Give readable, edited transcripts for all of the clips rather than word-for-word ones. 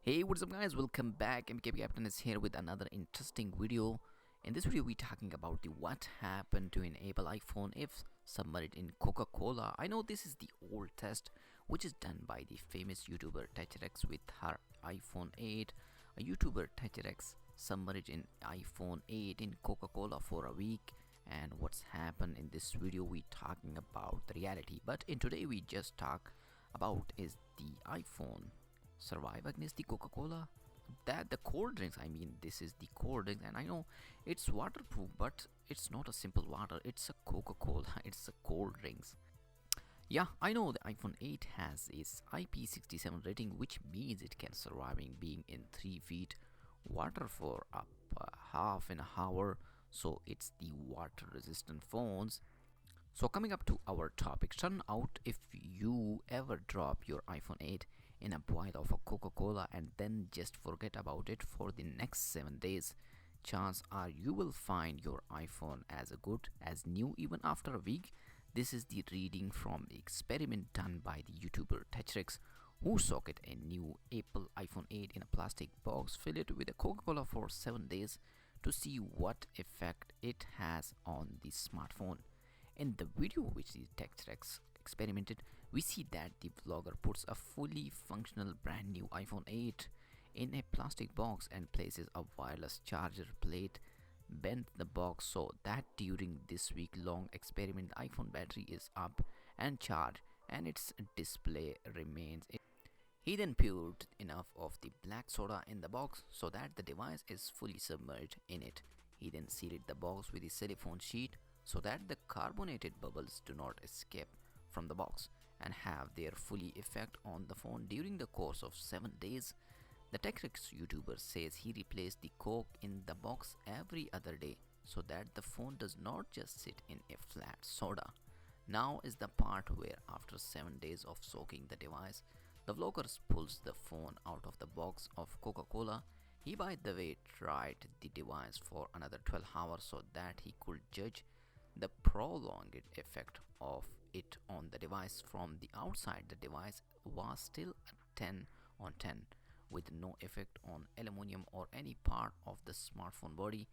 Hey, what's up guys, welcome back. MKB Captain is here with another interesting video. In this video we're talking about the what happened to enable iPhone if submerged in Coca-Cola. I know this is the old test which is done by the famous YouTuber TouchRx with her iPhone 8. A YouTuber TouchRx submerged in iPhone 8 in Coca-Cola for a week, and what's happened in this video we talking about the reality. But in today we just talk about is the iPhone survive against the Coca-Cola, that the cold drinks. I mean, this is the cold drinks, and I know it's waterproof, but it's not a simple water, it's a Coca-Cola. It's a cold drinks. Yeah, I know the iPhone 8 has its IP67 rating, which means it can survive being in 3 feet water for up half an hour, so it's the water resistant phones. So coming up to our topic, turn out if you ever drop your iPhone 8 in a boil of a Coca-Cola and then just forget about it for the next 7 days, chance are you will find your iPhone as good as new even after a week. This is the reading from the experiment done by the YouTuber TouchRx, who socked a new Apple iPhone 8 in a plastic box, fill it with a Coca-Cola for 7 days to see what effect it has on the smartphone. In the video which the TouchRx experimented, we see that the vlogger puts a fully functional brand new iPhone 8 in a plastic box and places a wireless charger plate bent the box so that during this week-long experiment the iPhone battery is up and charged and its display remains. He then poured enough of the black soda in the box so that the device is fully submerged in it. He then sealed the box with a silicone sheet so that the carbonated bubbles do not escape from the box and have their fully effect on the phone during the course of 7 days. The TouchRx YouTuber says he replaced the Coke in the box every other day so that the phone does not just sit in a flat soda. Now is the part where after 7 days of soaking the device, the vlogger pulls the phone out of the box of Coca-Cola. He, by the way, tried the device for another 12 hours so that he could judge the prolonged effect of it on the device. From the outside, the device was still a 10 on 10 with no effect on aluminum or any part of the smartphone body.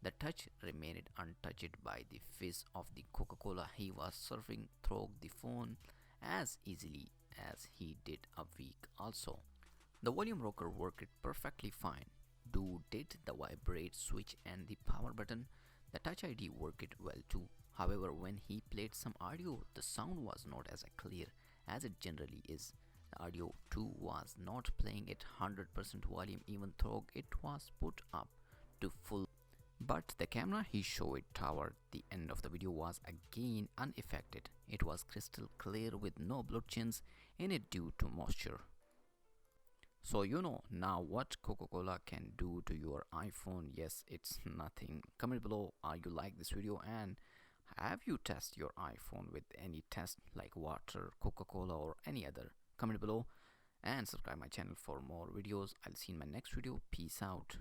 The touch remained untouched by the fizz of the Coca-Cola. He was surfing through the phone as easily as he did a week also. The volume rocker worked perfectly fine. Did the vibrate switch and the power button. The Touch ID worked well too. However, when he played some audio, the sound was not as clear as it generally is. The audio too was not playing at 100% volume even though it was put up to full. But the camera he showed toward the end of the video was again unaffected. It was crystal clear with no blood chins in it due to moisture. So you know now what Coca-Cola can do to your iPhone. Yes, it's nothing. Comment below you like this video, and have you tested your iPhone with any test like water, Coca-Cola or any other. Comment below and subscribe my channel for more videos. I'll see you in my next video. Peace out.